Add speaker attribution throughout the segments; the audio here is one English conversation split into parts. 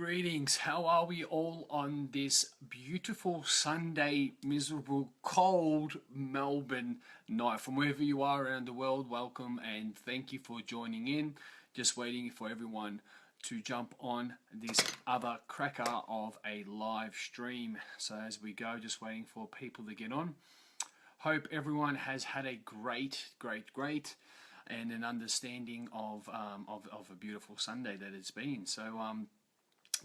Speaker 1: Greetings. How are we all on this beautiful Sunday, miserable, cold Melbourne night? From wherever you are around the world, welcome and thank you for joining in. Just waiting for everyone to jump on this other cracker of a live stream. So as we go, just waiting for people to get on. Hope everyone has had a great and an understanding of a beautiful Sunday that it's been. So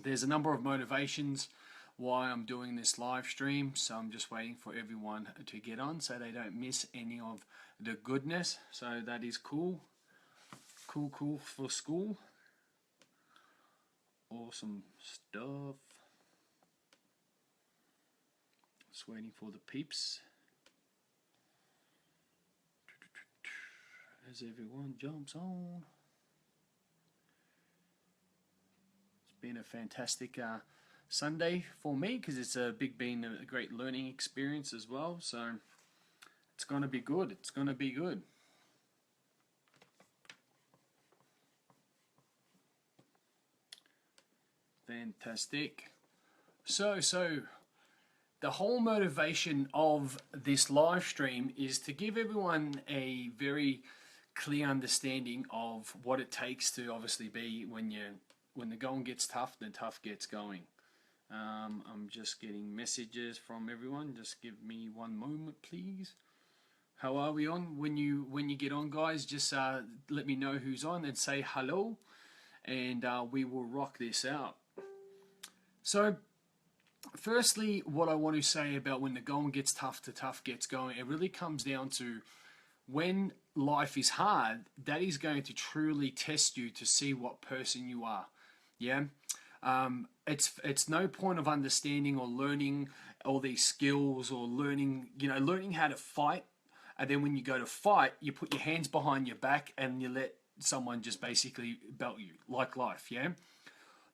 Speaker 1: there's a number of motivations why I'm doing this live stream, so I'm just waiting for everyone to get on so they don't miss any of the goodness. So that is cool for school. Awesome stuff. Just waiting for the peeps as everyone jumps on. Been a fantastic Sunday for me because it's been a great learning experience as well, so it's going to be good. Fantastic. So the whole motivation of this live stream is to give everyone a very clear understanding of what it takes to obviously be when the going gets tough, the tough gets going. I'm just getting messages from everyone. Just give me one moment, please. How are we on? When you get on, guys, just let me know who's on and say hello, and we will rock this out. So, firstly, what I want to say about when the going gets tough, the tough gets going, it really comes down to when life is hard, that is going to truly test you to see what person you are. Yeah, it's no point of understanding or learning all these skills or learning how to fight, and then when you go to fight, you put your hands behind your back and you let someone just basically belt you, like life. Yeah,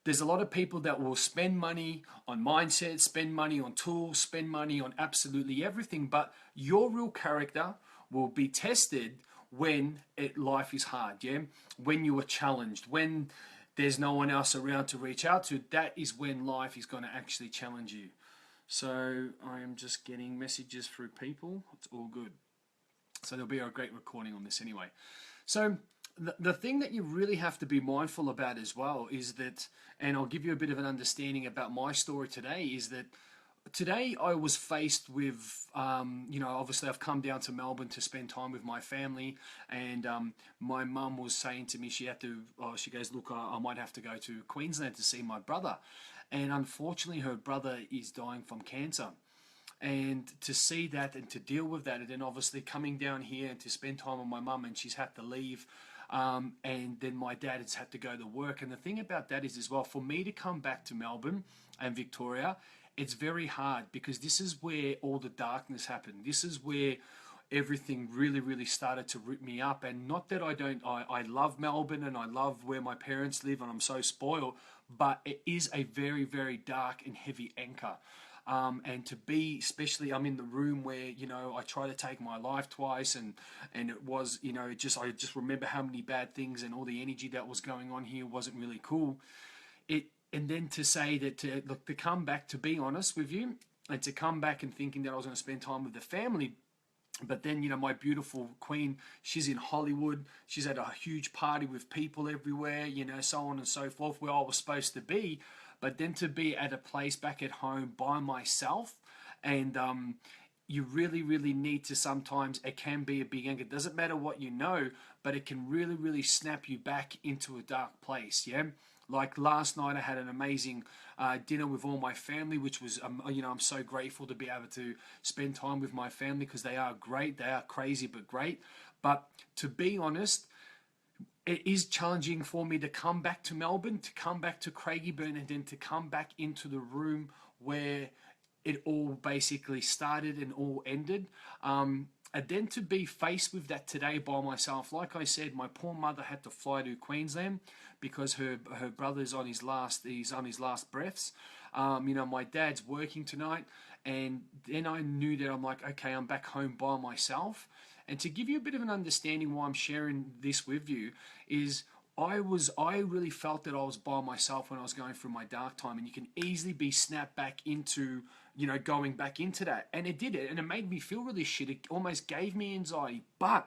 Speaker 1: there's a lot of people that will spend money on mindset, spend money on tools, spend money on absolutely everything, but your real character will be tested when life is hard. Yeah, when you are challenged, when there's no one else around to reach out to, that is when life is going to actually challenge you. So I am just getting messages through people. It's all good. So there'll be a great recording on this anyway. So the thing that you really have to be mindful about as well is that, and I'll give you a bit of an understanding about my story today, is that today I was faced with, obviously I've come down to Melbourne to spend time with my family, and my mum was saying to me she goes, look, I might have to go to Queensland to see my brother. And unfortunately her brother is dying from cancer. And to see that and to deal with that, and then obviously coming down here and to spend time with my mum, and she's had to leave, and then my dad has had to go to work. And the thing about that is as well, for me to come back to Melbourne and Victoria, it's very hard because this is where all the darkness happened. This is where everything really started to rip me up. And not that I love Melbourne and I love where my parents live and I'm so spoiled, but it is a very dark and heavy anchor. And to be, especially I'm in the room where, I tried to take my life twice, and it was, I just remember how many bad things and all the energy that was going on here wasn't really cool. And then to say that, to come back, to be honest with you, and to come back and thinking that I was going to spend time with the family, but then, my beautiful queen, she's in Hollywood, she's at a huge party with people everywhere, so on and so forth, where I was supposed to be, but then to be at a place back at home by myself, and you really need to sometimes, it can be a big anger. It doesn't matter what you know, but it can really snap you back into a dark place, yeah? Like last night, I had an amazing dinner with all my family, which was, I'm so grateful to be able to spend time with my family because they are great. They are crazy, but great. But to be honest, it is challenging for me to come back to Melbourne, to come back to Craigieburn, and then to come back into the room where it all basically started and all ended. And then to be faced with that today by myself. Like I said, my poor mother had to fly to Queensland because her brother's on his last breaths. My dad's working tonight, and then I knew that I'm like, okay, I'm back home by myself. And to give you a bit of an understanding why I'm sharing this with you is I really felt that I was by myself when I was going through my dark time, and you can easily be snapped back into, going back into that. And it did it, and it made me feel really shit. It almost gave me anxiety. But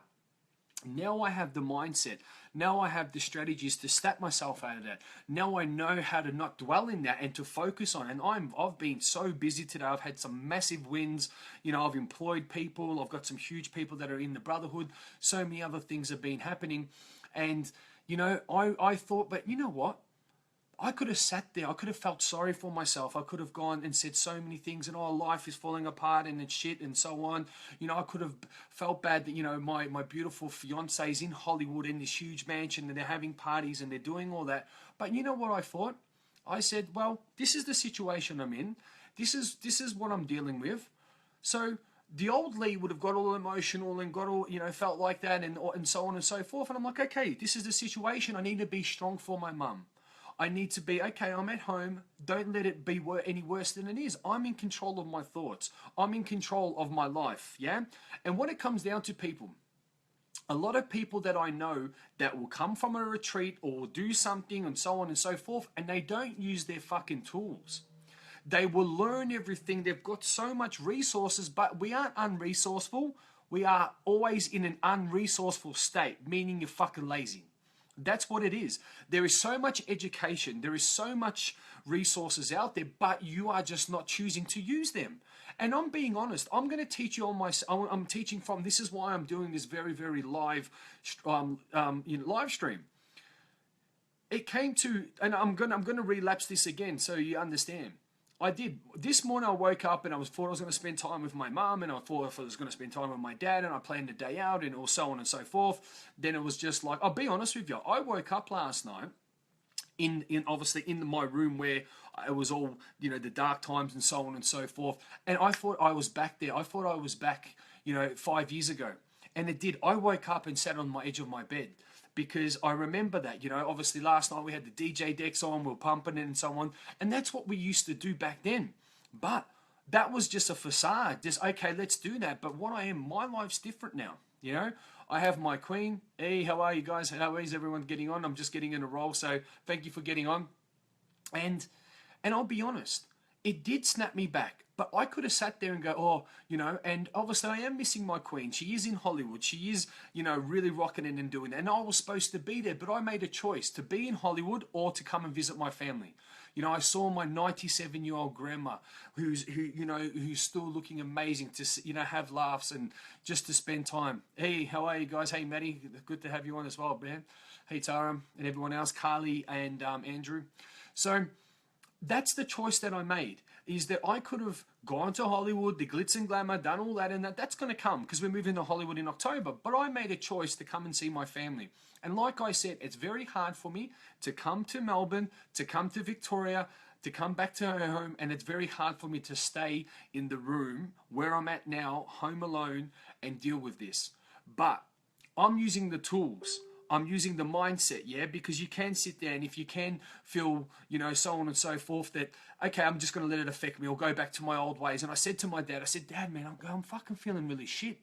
Speaker 1: now I have the mindset. Now I have the strategies to snap myself out of that. Now I know how to not dwell in that and to focus on it. And I've been so busy today. I've had some massive wins. I've employed people. I've got some huge people that are in the brotherhood. So many other things have been happening. And, I thought, but you know what? I could have sat there. I could have felt sorry for myself. I could have gone and said so many things, and life is falling apart and it's shit and so on. I could have felt bad that, my beautiful fiance is in Hollywood in this huge mansion and they're having parties and they're doing all that. But you know what I thought? I said, well, this is the situation I'm in. This is what I'm dealing with. So the old Lee would have got all emotional and got all, felt like that and so on and so forth. And I'm like, okay, this is the situation. I need to be strong for my mum. I need to be, okay, I'm at home. Don't let it be any worse than it is. I'm in control of my thoughts. I'm in control of my life, yeah? And when it comes down to people, a lot of people that I know that will come from a retreat or will do something and so on and so forth, and they don't use their fucking tools. They will learn everything. They've got so much resources, but we aren't unresourceful. We are always in an unresourceful state, meaning you're fucking lazy. That's what it is. There is so much education. There is so much resources out there, but you are just not choosing to use them. And I'm being honest. I'm going to teach you I'm teaching from, this is why I'm doing this very, very live, live stream. It came to, and I'm going to relapse this again so you understand. I did. This morning I woke up and I thought I was going to spend time with my mum, and I thought I was going to spend time with my dad, and I planned the day out and all so on and so forth. Then it was just like, I'll be honest with you, I woke up last night in obviously in my room where it was all, the dark times and so on and so forth. And I thought I was back there. I thought I was back, 5 years ago. And it did. I woke up and sat on my edge of my bed. Because I remember that, obviously last night we had the DJ decks on, we were pumping it and so on. And that's what we used to do back then. But that was just a facade. Just, okay, let's do that. But my life's different now, I have my queen. Hey, how are you guys? How is everyone getting on? I'm just getting in a roll, so thank you for getting on. And I'll be honest, it did snap me back. But I could have sat there and go, and obviously I am missing my queen. She is in Hollywood. She is, really rocking it and doing it. And I was supposed to be there, but I made a choice to be in Hollywood or to come and visit my family. I saw my 97-year-old grandma who's still looking amazing to, have laughs and just to spend time. Hey, how are you guys? Hey, Maddie, good to have you on as well, man. Hey, Tara and everyone else, Carly and Andrew. So that's the choice that I made. Is that I could have gone to Hollywood, the glitz and glamour, done all that, and that's going to come because we're moving to Hollywood in October. But I made a choice to come and see my family. And like I said, it's very hard for me to come to Melbourne, to come to Victoria, to come back to her home, and it's very hard for me to stay in the room where I'm at now, home alone, and deal with this. But I'm using the tools. I'm using the mindset, yeah, because you can sit there and if you can feel, so on and so forth that, okay, I'm just going to let it affect me or go back to my old ways. And I said to my dad, Dad, man, I'm fucking feeling really shit.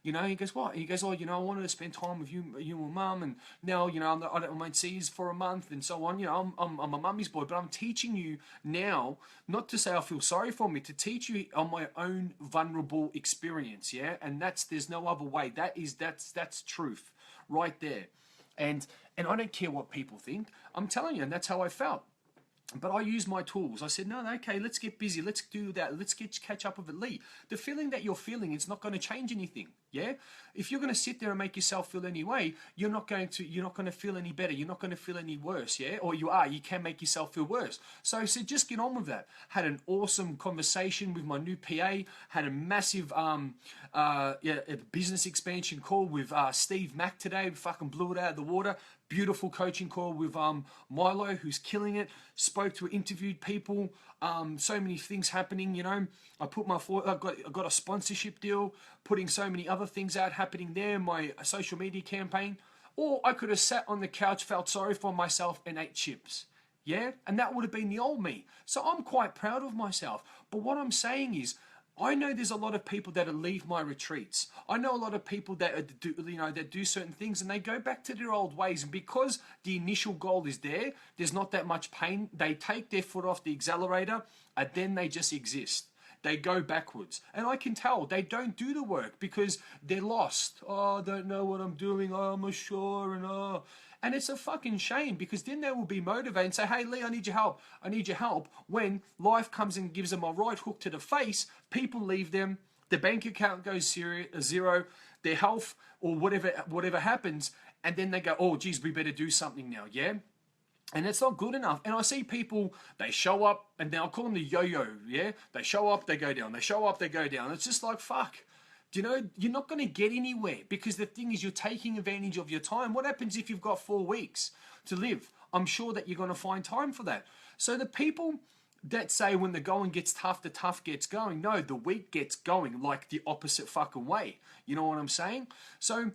Speaker 1: He goes, what? He goes, I wanted to spend time with you and Mum, and now, I won't see you for a month and so on. I'm a mummy's boy, but I'm teaching you now, not to say I feel sorry for me, to teach you on my own vulnerable experience, yeah? And there's no other way. That's truth right there. And I don't care what people think. I'm telling you, and that's how I felt. But I used my tools. I said, no, okay, let's get busy. Let's do that. Let's catch up with it, Lee. The feeling that you're feeling, it's not going to change anything. Yeah. If you're going to sit there and make yourself feel any way, you're not going to feel any better. You're not going to feel any worse. Yeah. Or you can make yourself feel worse. So I said, just get on with that. Had an awesome conversation with my new PA. Had a massive business expansion call with Steve Mack today. We fucking blew it out of the water. Beautiful coaching call with Milo, who's killing it. Interviewed people. So many things happening. I got a sponsorship deal. Putting so many other things out happening there. My social media campaign. Or I could have sat on the couch, felt sorry for myself, and ate chips. Yeah, and that would have been the old me. So I'm quite proud of myself. But what I'm saying is, I know there's a lot of people that leave my retreats. I know a lot of people that do, that do certain things and they go back to their old ways. And because the initial goal is there, there's not that much pain. They take their foot off the accelerator and then they just exist. They go backwards. And I can tell they don't do the work because they're lost. Oh, I don't know what I'm doing. Oh, I'm not sure. And it's a fucking shame because then they will be motivated and say, hey, Lee, I need your help. I need your help. When life comes and gives them a right hook to the face, people leave them. The bank account goes zero. Their health or whatever happens. And then they go, oh, geez, we better do something now. Yeah. And it's not good enough. And I see people, they show up, and now I call them the yo-yo, yeah? They show up, they go down. They show up, they go down. It's just like, fuck. Do you know, you're not going to get anywhere because the thing is you're taking advantage of your time. What happens if you've got 4 weeks to live? I'm sure that you're going to find time for that. So the people that say when the going gets tough, the tough gets going. No, the weak gets going like the opposite fucking way. You know what I'm saying? So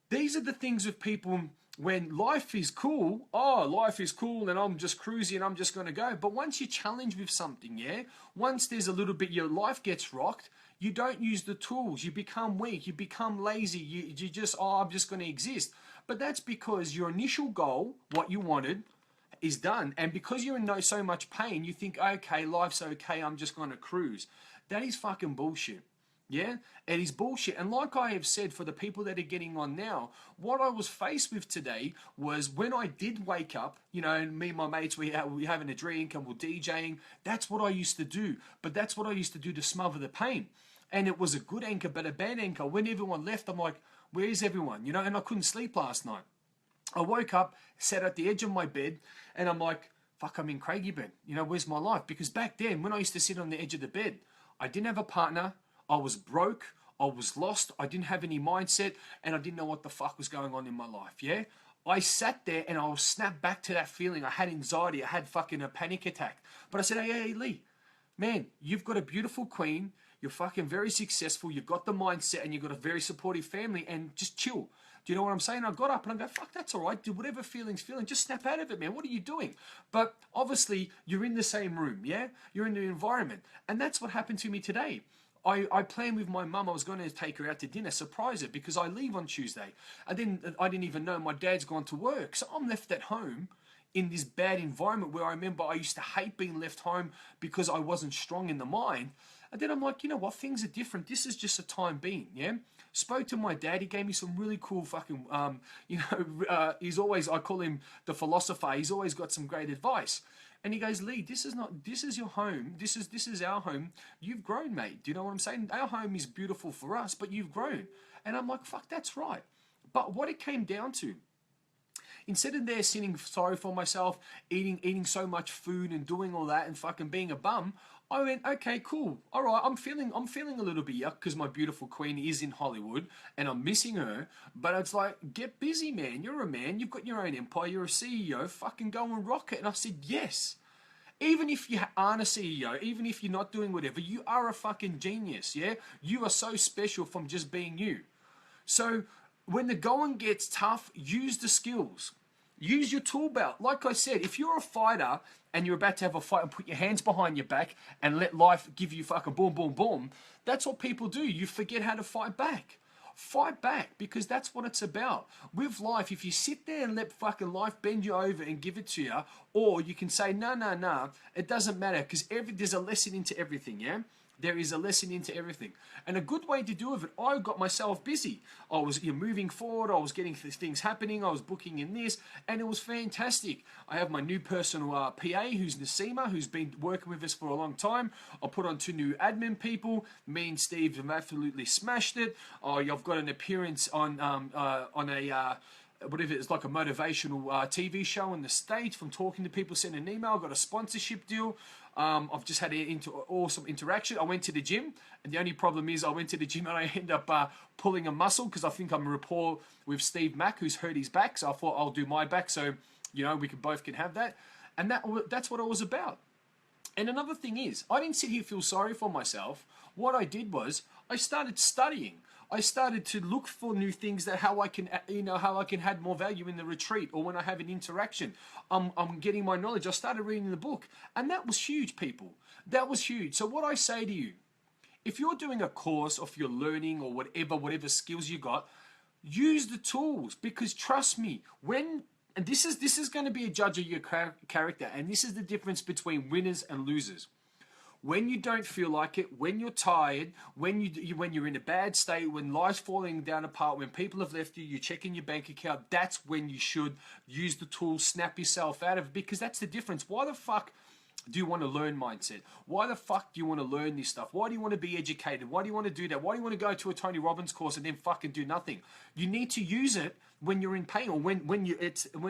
Speaker 1: these are the things with people when life is cool. Oh, life is cool and I'm just cruising and I'm just going to go. But once you challenge with something, yeah, once there's a little bit, your life gets rocked, you don't use the tools. You become weak. You become lazy. You just, oh, I'm just going to exist. But that's because your initial goal, what you wanted, is done. And because you're in so much pain, you think, okay, life's okay. I'm just going to cruise. That is fucking bullshit. Yeah, it is bullshit. And like I have said, for the people that are getting on now, what I was faced with today was when I did wake up, you know, and me and my mates, we having a drink and we're DJing. That's what I used to do. But that's what I used to do to smother the pain. And it was a good anchor, but a bad anchor. When everyone left, I'm like, where is everyone? You know, and I couldn't sleep last night. I woke up, sat at the edge of my bed, and I'm like, fuck, I'm in Craigie bed. You know, where's my life? Because back then, when I used to sit on the edge of the bed, I didn't have a partner. I was broke, I was lost, I didn't have any mindset, and I didn't know what the fuck was going on in my life, yeah? I sat there and I was snapped back to that feeling. I had anxiety, I had fucking a panic attack. But I said, hey, Lee, man, you've got a beautiful queen, you're fucking very successful, you've got the mindset, and you've got a very supportive family, and just chill. Do you know what I'm saying? I got up and I go, fuck, that's all right. Do whatever feeling's feeling. Just snap out of it, man. What are you doing? But obviously, you're in the same room, yeah? You're in the environment. And that's what happened to me today. I planned with my mum, I was going to take her out to dinner, surprise her, because I leave on Tuesday. I didn't even know my dad's gone to work. So I'm left at home in this bad environment where I remember I used to hate being left home because I wasn't strong in the mind. And then I'm like, you know what, things are different. This is just a time being, yeah? Spoke to my dad, he gave me some really cool fucking, he's always, I call him the philosopher, he's always got some great advice. And he goes, Lee, this is your home. This is our home. You've grown, mate. Do you know what I'm saying? Our home is beautiful for us, but you've grown. And I'm like, fuck, that's right. But what it came down to, instead of there sitting sorry for myself, eating so much food and doing all that and fucking being a bum, I went, okay, cool. All right, I'm feeling a little bit yuck because my beautiful queen is in Hollywood and I'm missing her. But it's like, get busy, man. You're a man. You've got your own empire. You're a CEO. Fucking go and rock it. And I said, yes. Even if you aren't a CEO, even if you're not doing whatever, you are a fucking genius, yeah? You are so special from just being you. So when the going gets tough, use the skills. Use your tool belt. Like I said, if you're a fighter and you're about to have a fight and put your hands behind your back and let life give you fucking boom, boom, boom, that's what people do. You forget how to fight back. Fight back, because that's what it's about. With life, if you sit there and let fucking life bend you over and give it to you, or you can say, no, it doesn't matter, because there's a lesson into everything, yeah? There is a lesson into everything. And a good way to do it, I got myself busy. I was moving forward, I was getting things happening, I was booking in this, and it was fantastic. I have my new personal PA, who's Nasima, who's been working with us for a long time. I put on 2 new admin people. Me and Steve have absolutely smashed it. I've got an appearance on a... whatever it's like a motivational TV show in the States from talking to people, sending an email. I got a sponsorship deal. I've just had awesome interaction. I went to the gym, and the only problem is I went to the gym and I end up pulling a muscle because I think I'm a rapport with Steve Mack, who's hurt his back. So I thought I'll do my back, so we both can have that. And that's what it was about. And another thing is, I didn't sit here feel sorry for myself. What I did was I started studying. I started to look for new things that how I can add more value in the retreat or when I have an interaction. I'm getting my knowledge. I started reading the book, and that was huge, people. That was huge. So what I say to you, If you're doing a course, or if you're learning or whatever skills you got, use the tools, because trust me, and this is going to be a judge of your character, and this is the difference between winners and losers. When you don't feel like it, when you're tired, when you're in a bad state, when life's falling down apart, when people have left you, you're checking your bank account, that's when you should use the tools, snap yourself out of it, because that's the difference. Why the fuck do you want to learn mindset? Why the fuck do you want to learn this stuff? Why do you want to be educated? Why do you want to do that? Why do you want to go to a Tony Robbins course and then fucking do nothing? You need to use it when you're in pain, or when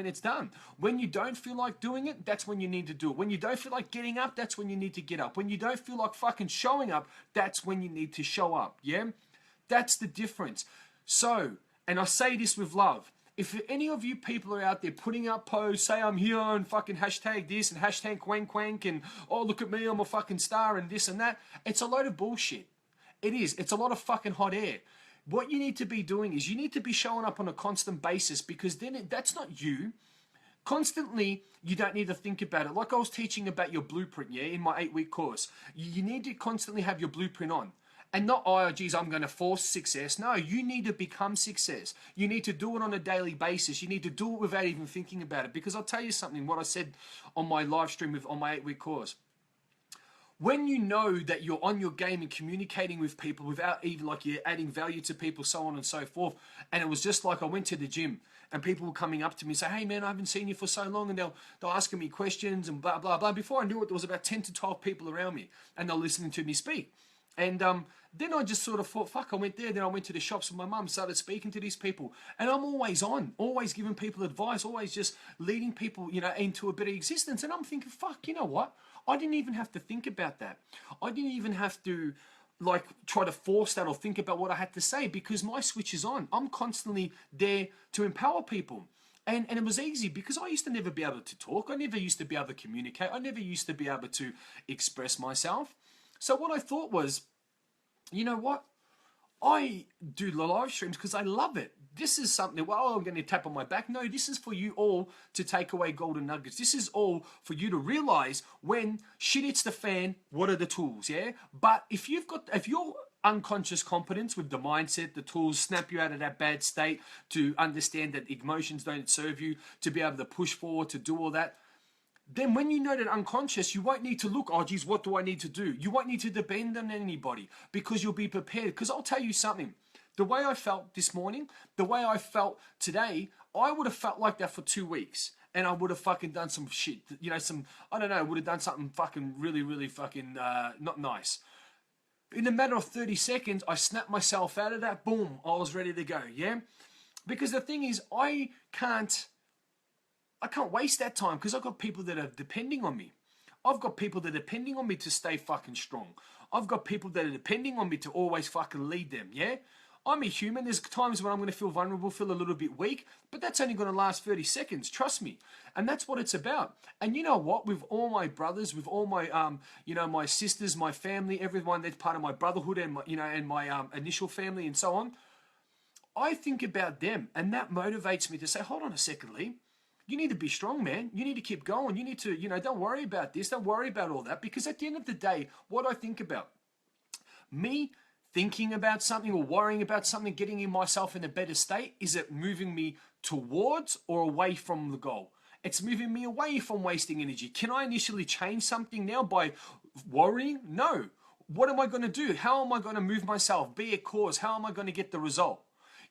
Speaker 1: it's done. When you don't feel like doing it, that's when you need to do it. When you don't feel like getting up, that's when you need to get up. When you don't feel like fucking showing up, that's when you need to show up. Yeah? That's the difference. So, and I say this with love, if any of you people are out there putting up posts, say I'm here and fucking hashtag this and hashtag quank quank and oh look at me, I'm a fucking star and this and that, it's a load of bullshit. It is. It's a lot of fucking hot air. What you need to be doing is you need to be showing up on a constant basis, because then that's not you. Constantly, you don't need to think about it. Like I was teaching about your blueprint, yeah, in my 8-week course. You need to constantly have your blueprint on. And not, oh, geez, I'm going to force success. No, you need to become success. You need to do it on a daily basis. You need to do it without even thinking about it. Because I'll tell you something, what I said on my live stream on my 8-week course. When you know that you're on your game and communicating with people without even like you're adding value to people, so on and so forth. And it was just like I went to the gym and people were coming up to me and say, hey man, I haven't seen you for so long. And they're asking me questions and blah, blah, blah. Before I knew it, there was about 10 to 12 people around me and they're listening to me speak. And then I just sort of thought, fuck, I went there. Then I went to the shops with my mum, started speaking to these people. And I'm always on, always giving people advice, always just leading people, into a better existence. And I'm thinking, fuck, you know what? I didn't even have to think about that. I didn't even have to try to force that or think about what I had to say, because my switch is on. I'm constantly there to empower people. And it was easy because I used to never be able to talk. I never used to be able to communicate. I never used to be able to express myself. So what I thought was, you know what? I do the live streams because I love it. This is something, well, I'm going to tap on my back. No, this is for you all to take away golden nuggets. This is all for you to realize when shit hits the fan, what are the tools, yeah? But if your unconscious competence with the mindset, the tools snap you out of that bad state, to understand that emotions don't serve you, to be able to push forward, to do all that, then when you know that unconscious, you won't need to look, oh geez, what do I need to do? You won't need to depend on anybody, because you'll be prepared. Because I'll tell you something, the way I felt this morning, the way I felt today, I would have felt like that for 2 weeks. And I would have fucking done some shit, I would have done something fucking really, really fucking not nice. In a matter of 30 seconds, I snapped myself out of that, boom, I was ready to go, yeah? Because the thing is, I can't waste that time, because I've got people that are depending on me. I've got people that are depending on me to stay fucking strong. I've got people that are depending on me to always fucking lead them, yeah? I'm a human. There's times when I'm going to feel vulnerable, feel a little bit weak, but that's only going to last 30 seconds, trust me. And that's what it's about. And you know what? With all my brothers, with all my, my sisters, my family, everyone that's part of my brotherhood and my initial family and so on, I think about them, and that motivates me to say, hold on a second, Lee. You need to be strong, man. You need to keep going. You need to, don't worry about this. Don't worry about all that. Because at the end of the day, what I think about, me thinking about something or worrying about something, getting myself in a better state, is it moving me towards or away from the goal? It's moving me away from wasting energy. Can I initially change something now by worrying? No. What am I going to do? How am I going to move myself? Be a cause. How am I going to get the result?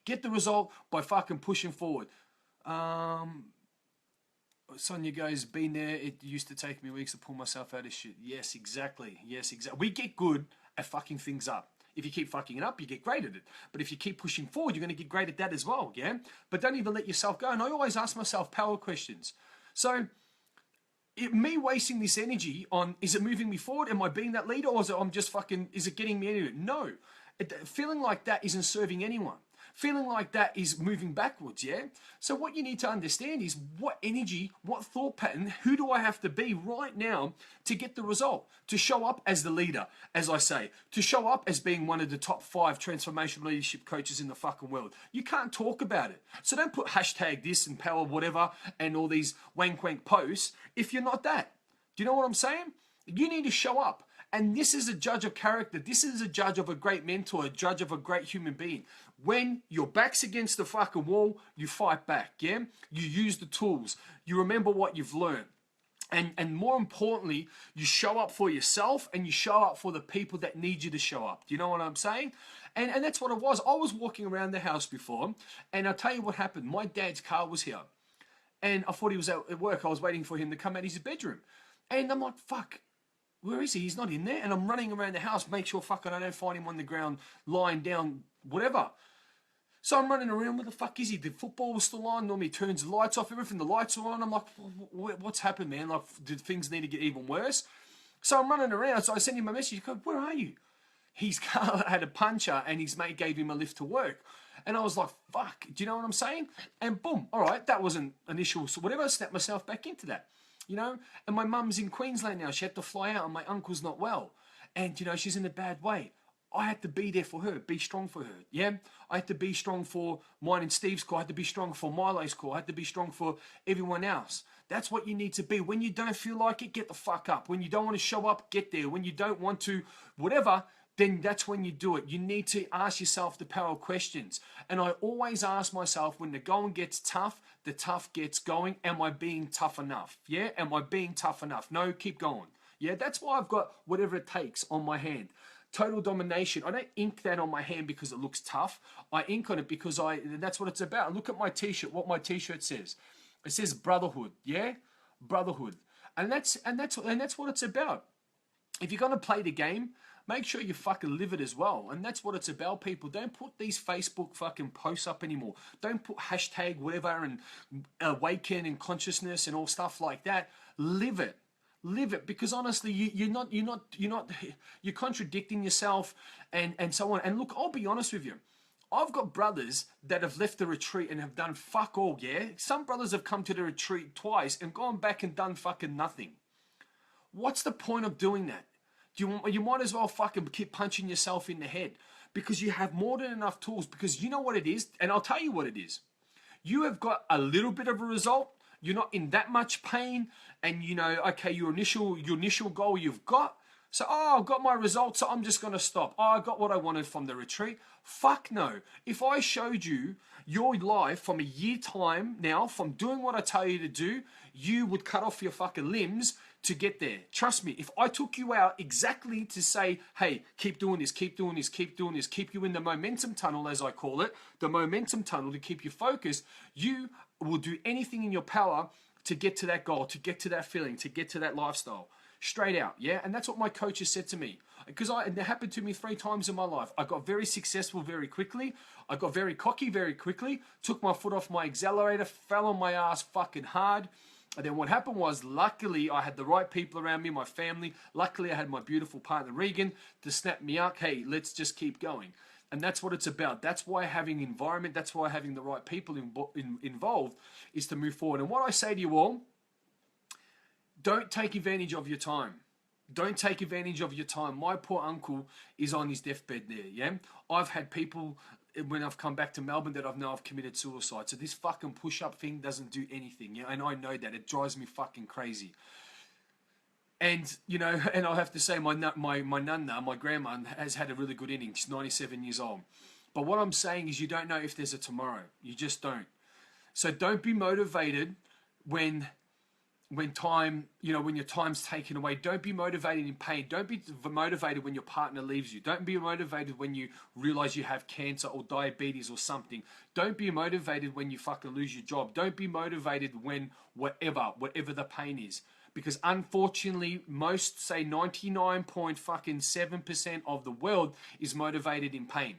Speaker 1: Get the result by fucking pushing forward. Sonia goes, been there. It used to take me weeks to pull myself out of shit. Yes, exactly. Yes, exactly. We get good at fucking things up. If you keep fucking it up, you get great at it. But if you keep pushing forward, you're going to get great at that as well, yeah? But don't even let yourself go. And I always ask myself power questions. So, me wasting this energy on, is it moving me forward? Am I being that leader? Or is it getting me anywhere? No. Feeling like that isn't serving anyone. Feeling like that is moving backwards, yeah? So what you need to understand is what energy, what thought pattern, who do I have to be right now to get the result? To show up as the leader, as I say. To show up as being one of the top 5 transformational leadership coaches in the fucking world. You can't talk about it. So don't put hashtag this and power whatever and all these wank wank posts if you're not that. Do you know what I'm saying? You need to show up. And this is a judge of character. This is a judge of a great mentor, a judge of a great human being. When your back's against the fucking wall, you fight back, yeah? You use the tools. You remember what you've learned. And more importantly, you show up for yourself and you show up for the people that need you to show up. Do you know what I'm saying? And that's what it was. I was walking around the house before, and I'll tell you what happened. My dad's car was here, and I thought he was at work. I was waiting for him to come out of his bedroom. And I'm like, fuck, where is he? He's not in there. And I'm running around the house, make sure fucking I don't find him on the ground, lying down, whatever. So I'm running around, where the fuck is he? The football was still on, normally he turns the lights off, everything, the lights are on. I'm like, what's happened, man? Like, did things need to get even worse? So I'm running around, so I send him a message, I go, where are you? His car had a puncture and his mate gave him a lift to work. And I was like, fuck, do you know what I'm saying? And boom, all right, that wasn't an issue, so whatever, I snapped myself back into that, you know? And my mum's in Queensland now, she had to fly out and my uncle's not well. And, you know, she's in a bad way. I had to be there for her, be strong for her, yeah? I had to be strong for mine and Steve's call. I had to be strong for Milo's call. I had to be strong for everyone else. That's what you need to be. When you don't feel like it, get the fuck up. When you don't want to show up, get there. When you don't want to, whatever, then that's when you do it. You need to ask yourself the power questions. And I always ask myself, when the going gets tough, the tough gets going. Am I being tough enough? Yeah? Am I being tough enough? No, keep going. Yeah, that's why I've got whatever it takes on my hand. Total domination. I don't ink that on my hand because it looks tough. I ink on it because that's what it's about. Look at my t-shirt, what my t-shirt says. It says brotherhood, yeah? Brotherhood. And that's what it's about. If you're going to play the game, make sure you fucking live it as well. And that's what it's about, people. Don't put these Facebook fucking posts up anymore. Don't put hashtag whatever and awaken and consciousness and all stuff like that. Live it. Live it, because honestly, you're contradicting yourself and so on. And look, I'll be honest with you. I've got brothers that have left the retreat and have done fuck all, yeah? Some brothers have come to the retreat twice and gone back and done fucking nothing. What's the point of doing that? You might as well fucking keep punching yourself in the head, because you have more than enough tools. Because you know what it is, and I'll tell you what it is. You have got a little bit of a result. You're not in that much pain, and you know, okay, your initial goal you've got. So, I've got my results, so I'm just going to stop. I got what I wanted from the retreat. Fuck no. If I showed you your life from a year time now, from doing what I tell you to do, you would cut off your fucking limbs to get there. Trust me, if I took you out exactly to say, hey, keep doing this, keep doing this, keep doing this, keep you in the momentum tunnel, as I call it, the momentum tunnel to keep you focused, you will do anything in your power to get to that goal, to get to that feeling, to get to that lifestyle. Straight out, yeah? And that's what my coach has said to me. Because it happened to me 3 times in my life. I got very successful very quickly. I got very cocky very quickly. Took my foot off my accelerator. Fell on my ass fucking hard. And then what happened was, luckily, I had the right people around me, my family. Luckily, I had my beautiful partner, Regan, to snap me up. Hey, let's just keep going. And that's what it's about. That's why having environment, that's why having the right people involved is to move forward. And what I say to you all, don't take advantage of your time. Don't take advantage of your time. My poor uncle is on his deathbed there, yeah? I've had people, when I've come back to Melbourne, that I've committed suicide. So this fucking push-up thing doesn't do anything, yeah? And I know that. It drives me fucking crazy. And, you know, and I'll have to say my nana, my grandma, has had a really good inning. She's 97 years old. But what I'm saying is, you don't know if there's a tomorrow. You just don't. So don't be motivated when time, you know, when your time's taken away. Don't be motivated in pain. Don't be motivated when your partner leaves you. Don't be motivated when you realize you have cancer or diabetes or something. Don't be motivated when you fucking lose your job. Don't be motivated when whatever the pain is. Because unfortunately, most, say 99.7% of the world is motivated in pain.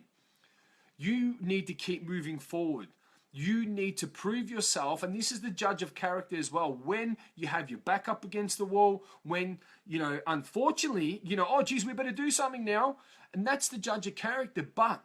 Speaker 1: You need to keep moving forward. You need to prove yourself, and this is the judge of character as well. When you have your back up against the wall, when, you know, unfortunately, you know, oh, geez, we better do something now. And that's the judge of character. But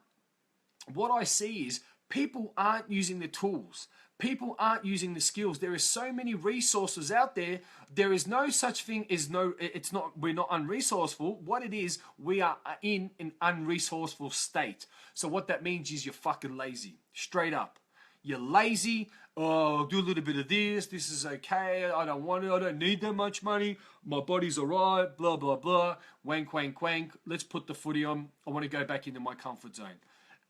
Speaker 1: what I see is people aren't using the tools. People aren't using the skills. There are so many resources out there. There is no such thing as we're not unresourceful. What it is, we are in an unresourceful state. So what that means is you're fucking lazy. Straight up. You're lazy, oh, I'll do a little bit of this. This is okay. I don't want it. I don't need that much money. My body's all right. Blah, blah, blah. Wank, wank, wank. Let's put the footy on. I want to go back into my comfort zone.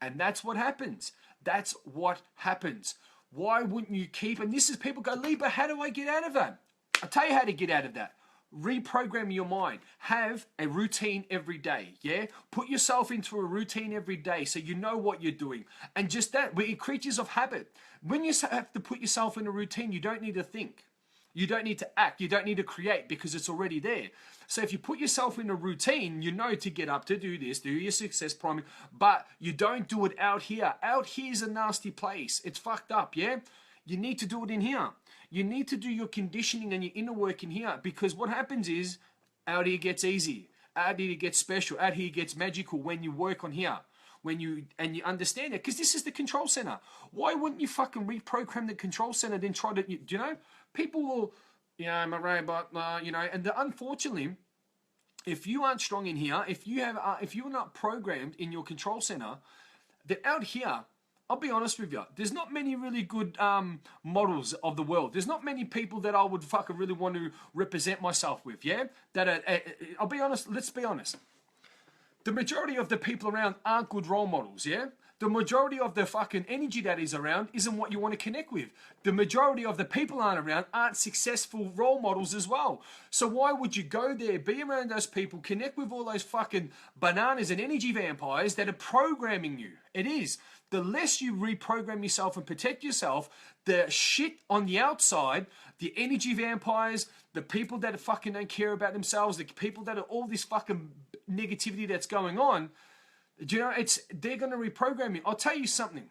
Speaker 1: And that's what happens. That's what happens. Why wouldn't you keep? And this is people go, Lee, but how do I get out of that? I'll tell you how to get out of that. Reprogram your mind. Have a routine every day. Yeah? Put yourself into a routine every day so you know what you're doing. And just that, we're creatures of habit. When you have to put yourself in a routine, you don't need to think. You don't need to act. You don't need to create because it's already there. So if you put yourself in a routine, you know to get up to do this, do your success priming, but you don't do it out here. Out here is a nasty place. It's fucked up, yeah? You need to do it in here. You need to do your conditioning and your inner work in here because what happens is out here gets easy. Out here gets special. Out here gets magical when you work on here. When you understand it, because this is the control center. Why wouldn't you fucking reprogram the control center then try to, do you know? People will, I'm a robot, and unfortunately, if you aren't strong in here, if you're not programmed in your control center, then out here, I'll be honest with you, there's not many really good models of the world. There's not many people that I would fucking really want to represent myself with, yeah? I'll be honest, let's be honest. The majority of the people around aren't good role models, yeah? The majority of the fucking energy that is around isn't what you want to connect with. The majority of the people aren't successful role models as well. So why would you go there, be around those people, connect with all those fucking bananas and energy vampires that are programming you? It is. The less you reprogram yourself and protect yourself, the shit on the outside, the energy vampires, the people that fucking don't care about themselves, the people that are all this fucking negativity that's going on, do you know, they're going to reprogram you. I'll tell you something.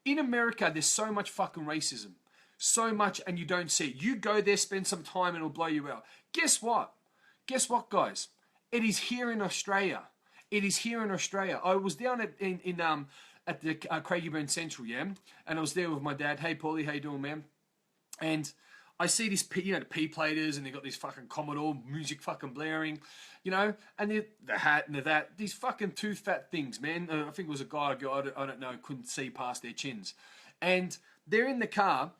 Speaker 1: In America, there's so much fucking racism. So much, and you don't see it. You go there, spend some time, and it'll blow you out. Guess what? Guess what, guys? It is here in Australia. It is here in Australia. I was down at the Craigieburn Central, yeah? And I was there with my dad. Hey, Paulie, how you doing, man? And I see this, the P-platers, and they got this fucking Commodore music fucking blaring, and the hat and that. These fucking two fat things, man. I think it was a guy or girl, I don't know, couldn't see past their chins. And they're in the car,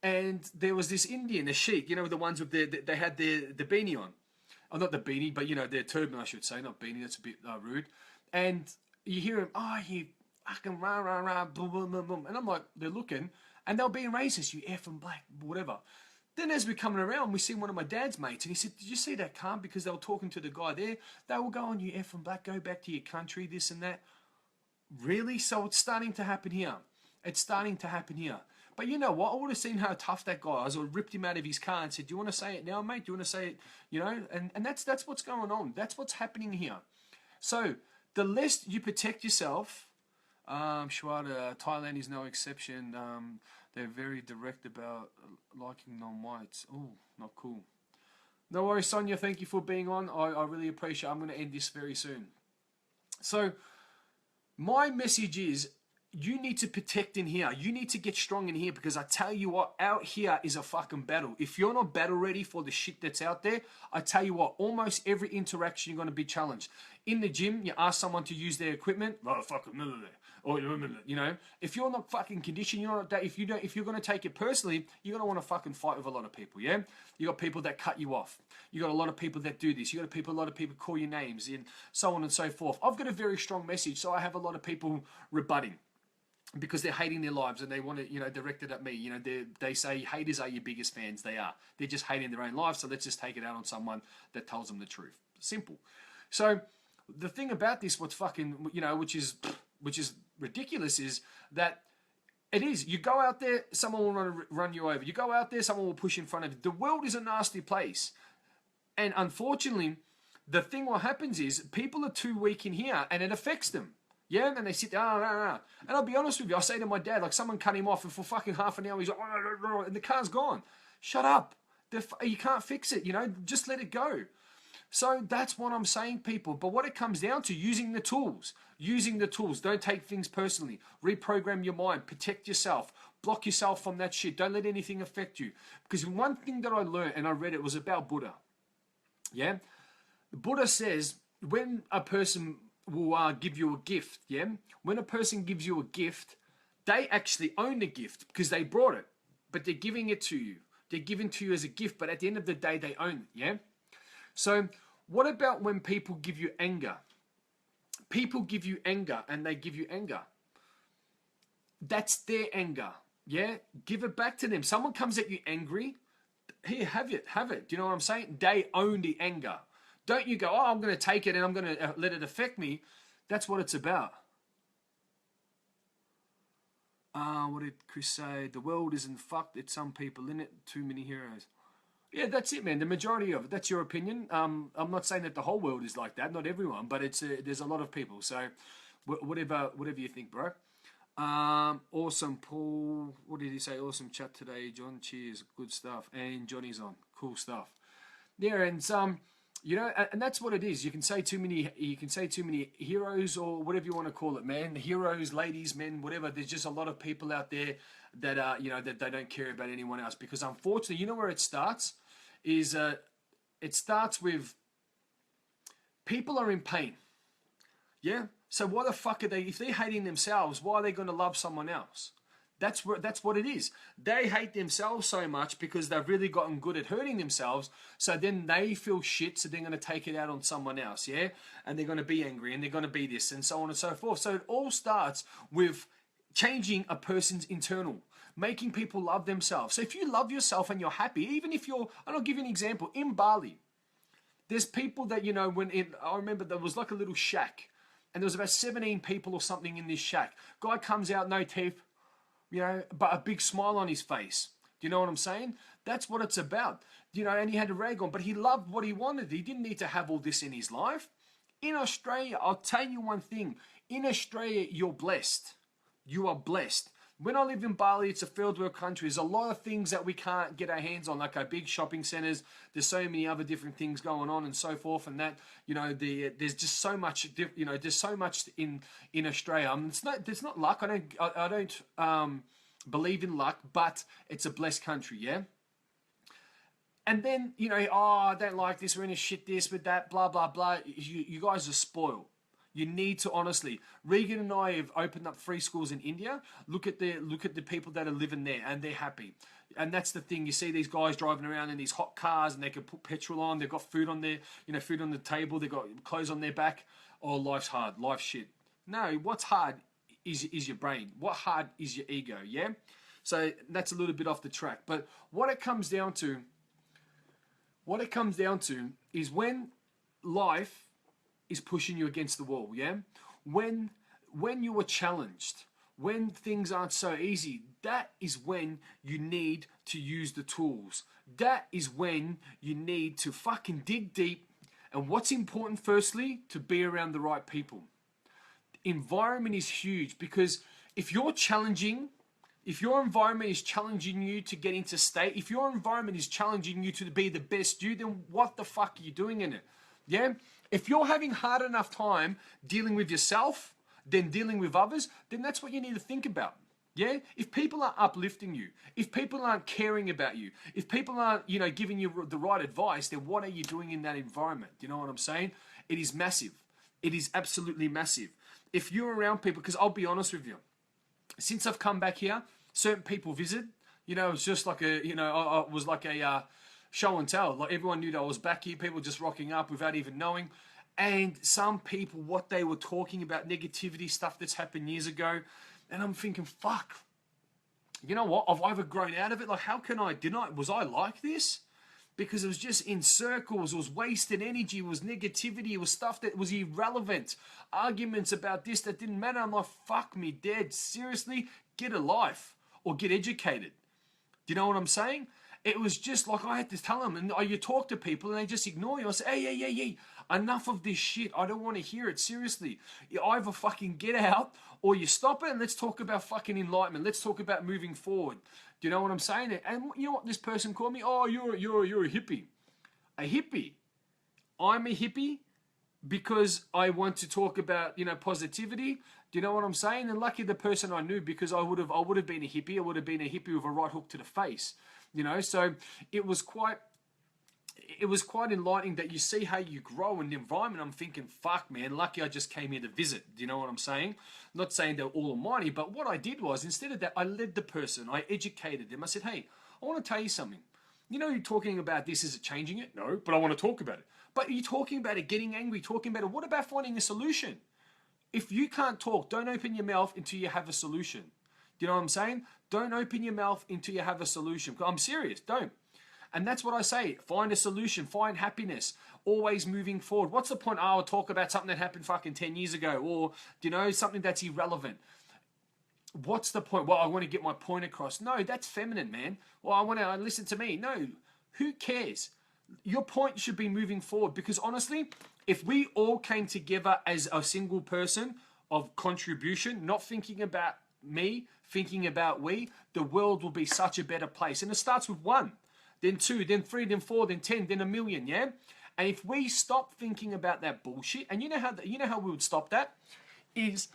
Speaker 1: and there was this Indian, a sheik, the ones with they had the beanie on. Oh, not the beanie, but, their turban, I should say, not beanie, that's a bit rude. And you hear him, you fucking rah, rah, rah, boom, boom, boom, boom. And I'm like, they're looking, and they're being racist, you effing black, whatever. Then as we're coming around, we see one of my dad's mates, and he said, did you see that car? Because they were talking to the guy there. They were going, you effing black, go back to your country, this and that. Really? So it's starting to happen here. It's starting to happen here. But you know what? I would have seen how tough that guy was. I would have ripped him out of his car and said, do you want to say it now, mate? Do you want to say it? And that's what's going on. That's what's happening here. So the less you protect yourself, Shwada, Thailand is no exception. They're very direct about liking non-whites. Oh, not cool. No worries, Sonia. Thank you for being on. I really appreciate it. I'm going to end this very soon. So my message is you need to protect in here. You need to get strong in here because I tell you what, out here is a fucking battle. If you're not battle ready for the shit that's out there, I tell you what, almost every interaction you're going to be challenged. In the gym, you ask someone to use their equipment, oh, fuck it, or if you're not fucking conditioned, you're not that. If you're going to take it personally, you're going to want to fucking fight with a lot of people. Yeah, you got people that cut you off. You got a lot of people that do this. You got a lot of people call you names and so on and so forth. I've got a very strong message, so I have a lot of people rebutting because they're hating their lives and they want to, direct it at me. They say haters are your biggest fans. They are. They're just hating their own lives. So let's just take it out on someone that tells them the truth. Simple. So the thing about this, what's fucking, which is ridiculous, is that it is. You go out there, someone will run you over. You go out there, someone will push in front of you. The world is a nasty place. And unfortunately, the thing what happens is people are too weak in here and it affects them. Yeah, and they sit there, and I'll be honest with you, I say to my dad, like someone cut him off and for fucking half an hour he's like, and the car's gone. Shut up. You can't fix it, just let it go. So that's what I'm saying, people. But what it comes down to, using the tools. Don't take things personally. Reprogram your mind. Protect yourself. Block yourself from that shit. Don't let anything affect you. Because one thing that I learned, and I read it, was about Buddha. Yeah? Buddha says, when a person will give you a gift, when a person gives you a gift, they actually own the gift because they brought it. but they're giving it to you. They're given to you as a gift, but at the end of the day, they own it, yeah? So what about when people give you anger? People give you anger and they give you anger. That's their anger, yeah? Give it back to them. Someone comes at you angry, here, have it. Do you know what I'm saying? They own the anger. Don't you go, oh, I'm going to take it and I'm going to let it affect me. That's what it's about. What did Chris say? The world isn't fucked. It's some people in it. Too many heroes. Yeah, that's it, man. The majority of it. That's your opinion. I'm not saying that the whole world is like that. Not everyone, but there's a lot of people. So whatever you think, bro. Awesome, Paul. What did he say? Awesome chat today, John. Cheers. Good stuff. And Johnny's on. Cool stuff. Yeah, and you know, and that's what it is. You can say too many heroes or whatever you want to call it, man. Heroes, ladies, men, whatever. There's just a lot of people out there that that they don't care about anyone else, because unfortunately, you know where it starts is it starts with people are in pain. Yeah. So why the fuck are they? If they're hating themselves, why are they going to love someone else? That's what it is. They hate themselves so much because they've really gotten good at hurting themselves. So then they feel shit. So they're going to take it out on someone else. Yeah. And they're going to be angry and they're going to be this and so on and so forth. So it all starts with changing a person's internal, making people love themselves. So if you love yourself and you're happy, even if I'll give you an example. In Bali, there's people that, I remember there was like a little shack and there was about 17 people or something in this shack. Guy comes out, no teeth, but a big smile on his face. Do you know what I'm saying? That's what it's about. And he had a rag on, but he loved what he wanted. He didn't need to have all this in his life. In Australia, I'll tell you one thing. In Australia, you're blessed. You are blessed. When I lived in Bali, it's a third world country. There's a lot of things that we can't get our hands on, like our big shopping centers. There's so many other different things going on and so forth, and that there's just so much. There's so much in Australia. There's not luck. I don't believe in luck, but it's a blessed country, yeah. And then I don't like this. We're in a shit this with that, blah blah blah. You guys are spoiled. You need to honestly. Regan and I have opened up free schools in India. Look at the people that are living there, and they're happy. And that's the thing. You see these guys driving around in these hot cars, and they can put petrol on. They've got food on their, food on the table. They've got clothes on their back. Oh, life's hard. Life's shit. No, what's hard is your brain. What hard is your ego? Yeah. So that's a little bit off the track. But what it comes down to is when life is pushing you against the wall, yeah? When you are challenged, when things aren't so easy, that is when you need to use the tools. That is when you need to fucking dig deep. And what's important, firstly, to be around the right people. Environment is huge, because if your environment is challenging you to get into state, if your environment is challenging you to be the best you, then what the fuck are you doing in it? Yeah? If you're having hard enough time dealing with yourself than dealing with others, then that's what you need to think about. Yeah? If people aren't uplifting you, if people aren't caring about you, if people aren't, giving you the right advice, then what are you doing in that environment? Do you know what I'm saying? It is massive. It is absolutely massive. If you're around people, because I'll be honest with you, since I've come back here, certain people visit. It's just like it was like a show and tell. Like everyone knew that I was back here. People just rocking up without even knowing. And some people, what they were talking about, negativity, stuff that's happened years ago. And I'm thinking, fuck. You know what? I've either grown out of it. Like, how can was I like this? Because it was just in circles. It was wasted energy. It was negativity. It was stuff that was irrelevant. Arguments about this that didn't matter. I'm like, fuck me dead. Seriously? Get a life or get educated. Do you know what I'm saying? It was just like I had to tell them, and you talk to people and they just ignore you. I say, hey, enough of this shit. I don't want to hear it. Seriously. You either fucking get out or you stop it, and let's talk about fucking enlightenment. Let's talk about moving forward. Do you know what I'm saying? And you know what this person called me? Oh, you're a hippie. A hippie. I'm a hippie because I want to talk about, positivity. Do you know what I'm saying? And lucky the person I knew, because I would have been a hippie. I would have been a hippie with a right hook to the face. So it was quite, it was quite enlightening that you see how you grow in the environment. I'm thinking, fuck, man, lucky I just came here to visit. Do you know what I'm saying? Not saying they're all almighty, but what I did was, instead of that, I led the person. I educated them. I said, hey, I want to tell you something. You know, you're talking about this, is it changing it? No, but I want to talk about it. But you're talking about it, getting angry, talking about it. What about finding a solution? If you can't talk, don't open your mouth until you have a solution. Do you know what I'm saying? Don't open your mouth until you have a solution. I'm serious, don't. And that's what I say. Find a solution. Find happiness. Always moving forward. What's the point? Oh, I'll talk about something that happened fucking 10 years ago. Or, you know, something that's irrelevant. What's the point? Well, I want to get my point across. No, that's feminine, man. Well, I want to listen to me. No, who cares? Your point should be moving forward. Because honestly, if we all came together as a single person of contribution, not thinking about me, thinking about we, the world will be such a better place. And it starts with one. Then 2, then 3, then 4, then 10, then 1,000,000, yeah? And if we stop thinking about that bullshit, and you know how we would stop that? Is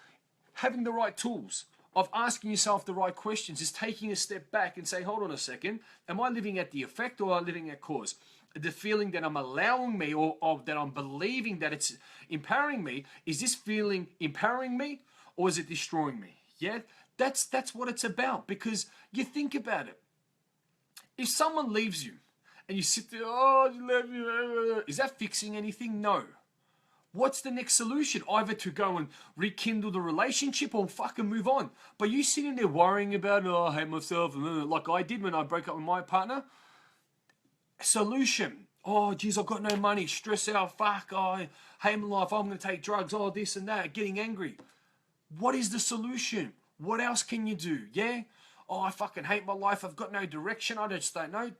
Speaker 1: having the right tools, of asking yourself the right questions, is taking a step back and say, hold on a second, am I living at the effect or am I living at cause? The feeling that I'm allowing me or that I'm believing that it's empowering me, is this feeling empowering me or is it destroying me? Yeah? That's what it's about, because you think about it. If someone leaves you and you sit there, oh, you left me, is that fixing anything? No. What's the next solution? Either to go and rekindle the relationship or fucking move on. But you sitting there worrying about, oh, I hate myself, like I did when I broke up with my partner. Solution. Oh, geez, I've got no money. Stress out. Fuck. Oh, I hate my life. I'm going to take drugs. Oh, this and that. Getting angry. What is the solution? What else can you do? Yeah? Oh, I fucking hate my life. I've got no direction. I just don't know.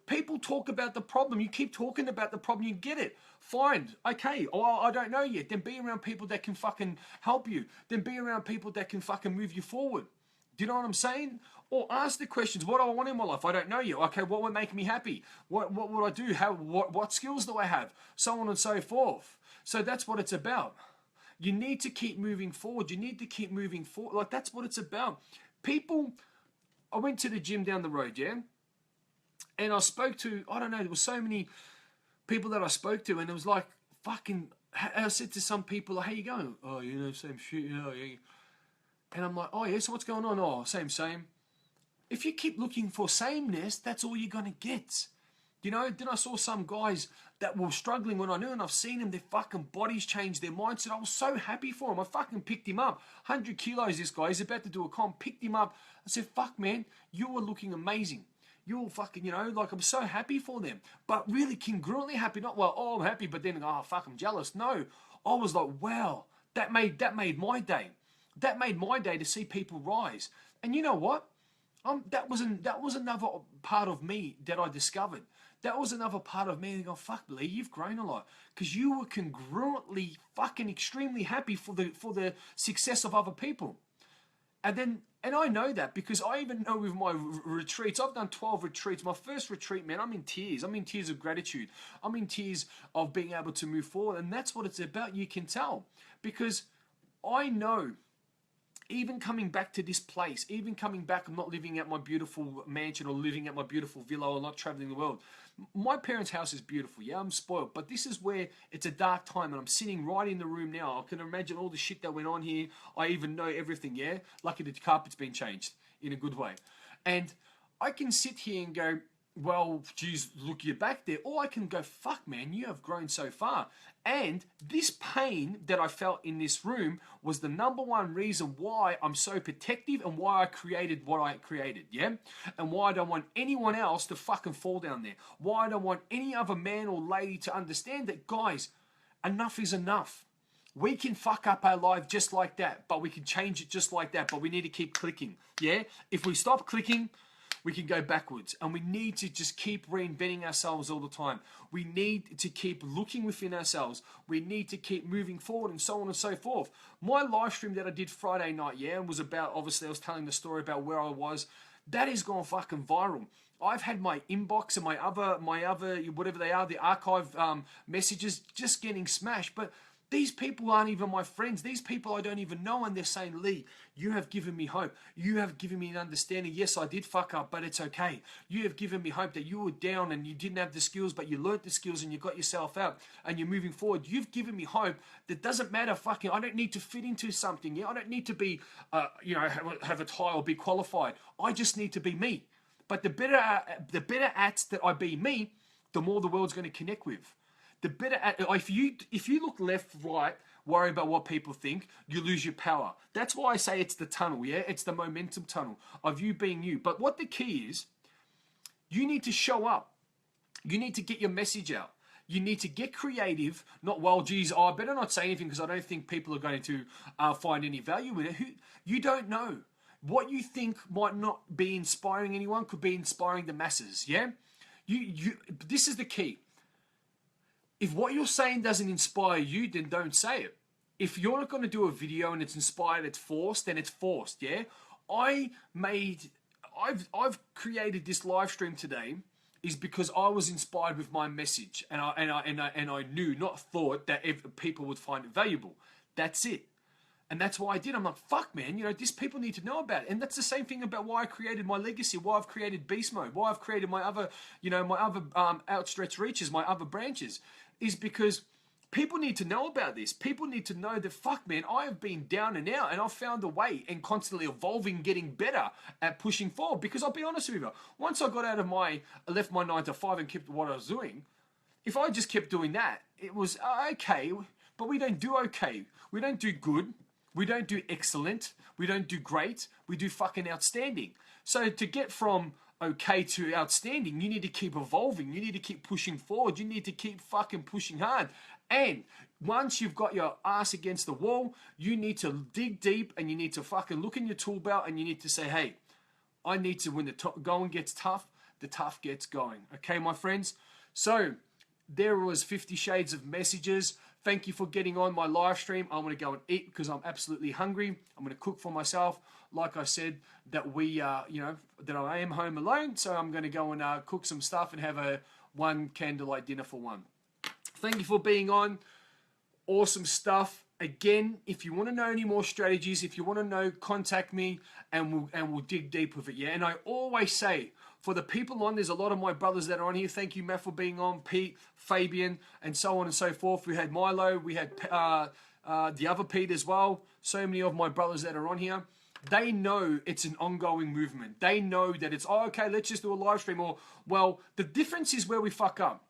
Speaker 1: People talk about the problem. You keep talking about the problem. You get it. Fine. Okay. Oh, I don't know yet. Then be around people that can fucking help you. Then be around people that can fucking move you forward. Do you know what I'm saying? Or ask the questions. What do I want in my life? I don't know yet. Okay, what would make me happy? What would I do? What skills do I have? So on and so forth. So that's what it's about. You need to keep moving forward. You need to keep moving forward. Like, that's what it's about. People, I went to the gym down the road, yeah? And I spoke to, I don't know, there were so many people that I spoke to, and it was like, fucking, I said to some people, how you going? Oh, you know, same shit, you know. Yeah. And I'm like, oh, yeah, so what's going on? Oh, same. If you keep looking for sameness, that's all you're going to get. You know, then I saw some guys that were struggling when I knew, and I've seen them, their fucking bodies change, their mindset. I was so happy for him. I fucking picked him up. 100 kilos, this guy. He's about to do a comp. Picked him up. I said, fuck, man, you were looking amazing. You were fucking, you know, like, I'm so happy for them. But really congruently happy. Not, well, oh, I'm happy, but then, oh, fuck, I'm jealous. No. I was like, wow, that made my day. That made my day to see people rise. And you know what? That was another part of me that I discovered. That was another part of me that go, fuck, Lee, you've grown a lot. Because you were congruently fucking extremely happy for the success of other people. And I know that because I even know with my retreats, I've done 12 retreats. My first retreat, man, I'm in tears. I'm in tears of gratitude. I'm in tears of being able to move forward. And that's what it's about. You can tell. Because I know, even coming back to this place, even coming back, I'm not living at my beautiful mansion or living at my beautiful villa or not traveling the world. My parents' house is beautiful, yeah, I'm spoiled, but this is where it's a dark time and I'm sitting right in the room now. I can imagine all the shit that went on here. I even know everything, yeah? Lucky the carpet's been changed in a good way. And I can sit here and go, well, geez, look, you're back there. Or I can go, fuck, man, you have grown so far. And this pain that I felt in this room was the number one reason why I'm so protective and why I created what I created, yeah? And why I don't want anyone else to fucking fall down there. Why I don't want any other man or lady to understand that, guys, enough is enough. We can fuck up our life just like that, but we can change it just like that, but we need to keep clicking, yeah? If we stop clicking, we can go backwards, and we need to just keep reinventing ourselves all the time. We need to keep looking within ourselves. We need to keep moving forward and so on and so forth. My live stream that I did Friday night, yeah, was about, obviously I was telling the story about where I was. That has gone fucking viral. I've had my inbox and my other, whatever they are, the archive messages just getting smashed. But These people aren't even my friends. These people I don't even know, and they're saying, Lee, you have given me hope. You have given me an understanding. Yes, I did fuck up, but it's okay. You have given me hope that you were down and you didn't have the skills, but you learnt the skills and you got yourself out and you're moving forward. You've given me hope that doesn't matter fucking, I don't need to fit into something. Yeah, I don't need to be, have a tie or be qualified. I just need to be me. But the better at that I be me, the more the world's going to connect with. The better if you look left, right, worry about what people think, you lose your power. That's why I say it's the tunnel, yeah? It's the momentum tunnel of you being you. But what the key is, you need to show up. You need to get your message out. You need to get creative. Not, well, geez, I better not say anything because I don't think people are going to find any value in it. You don't know. What you think might not be inspiring anyone could be inspiring the masses, yeah? This is the key. If what you're saying doesn't inspire you, then don't say it. If you're not going to do a video and it's inspired, it's forced, then it's forced, yeah? I've created this live stream today is because I was inspired with my message and I knew, not thought, that people would find it valuable. That's it. And that's why I did. I'm like, fuck, man, these people need to know about it. And that's the same thing about why I created my legacy, why I've created beast mode, why I've created my other, outstretched reaches, my other branches, is because people need to know about this. People need to know that, fuck, man, I have been down and out and I've found a way and constantly evolving, getting better at pushing forward. Because I'll be honest with you, once I got out of I left my 9 to 5 and kept what I was doing, if I just kept doing that, it was okay, but we don't do okay. We don't do good. We don't do excellent. We don't do great. We do fucking outstanding. So to get from okay to outstanding, you need to keep evolving. You need to keep pushing forward. You need to keep fucking pushing hard. And once you've got your ass against the wall, you need to dig deep and you need to fucking look in your tool belt and you need to say, hey, I need to, when the going gets tough, the tough gets going. Okay, my friends? So there was 50 Shades of messages. Thank you for getting on my live stream. I'm going to go and eat because I'm absolutely hungry. I'm going to cook for myself. Like I said, that that I am home alone. So I'm going to go and cook some stuff and have a one candlelight dinner for one. Thank you for being on. Awesome stuff. Again, if you want to know any more strategies, if you want to know, contact me and we'll dig deep with it. Yeah. And I always say, for the people on, there's a lot of my brothers that are on here. Thank you, Matt, for being on. Pete, Fabian, and so on and so forth. We had Milo. We had the other Pete as well. So many of my brothers that are on here. They know it's an ongoing movement. They know that it's, okay, let's just do a live stream. Or, well, the difference is where we fuck up.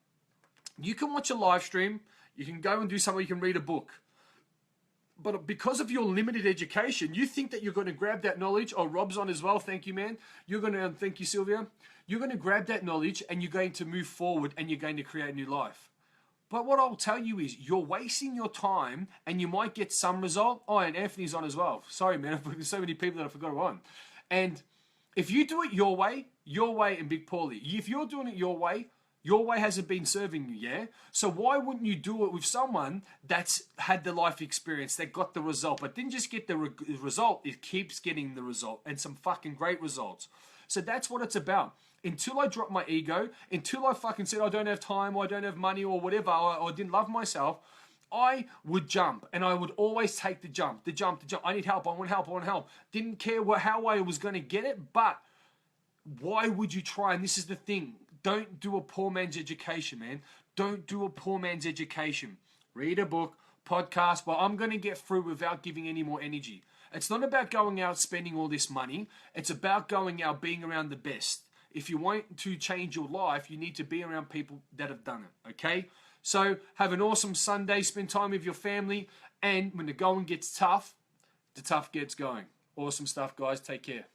Speaker 1: You can watch a live stream. You can go and do something. You can read a book. But because of your limited education, you think that you're going to grab that knowledge. Oh, Rob's on as well. Thank you, man. You're going to, thank you, Sylvia. You're going to grab that knowledge and you're going to move forward and you're going to create a new life. But what I'll tell you is you're wasting your time and you might get some result. Oh, and Anthony's on as well. Sorry, man. There's so many people that I forgot on. And if you do it your way and Big Paulie, if you're doing it your way hasn't been serving you, yeah? So why wouldn't you do it with someone that's had the life experience, that got the result, but didn't just get the result, it keeps getting the result, and some fucking great results. So that's what it's about. Until I dropped my ego, until I fucking said I don't have time, or I don't have money, or whatever, or I didn't love myself, I would jump, and I would always take the jump. I need help, I want help. Didn't care how I was going to get it, but why would you try? And this is the thing. Don't do a poor man's education, man. Don't do a poor man's education. Read a book, podcast. Well, I'm going to get through without giving any more energy. It's not about going out spending all this money. It's about going out being around the best. If you want to change your life, you need to be around people that have done it, okay? So have an awesome Sunday. Spend time with your family. And when the going gets tough, the tough gets going. Awesome stuff, guys. Take care.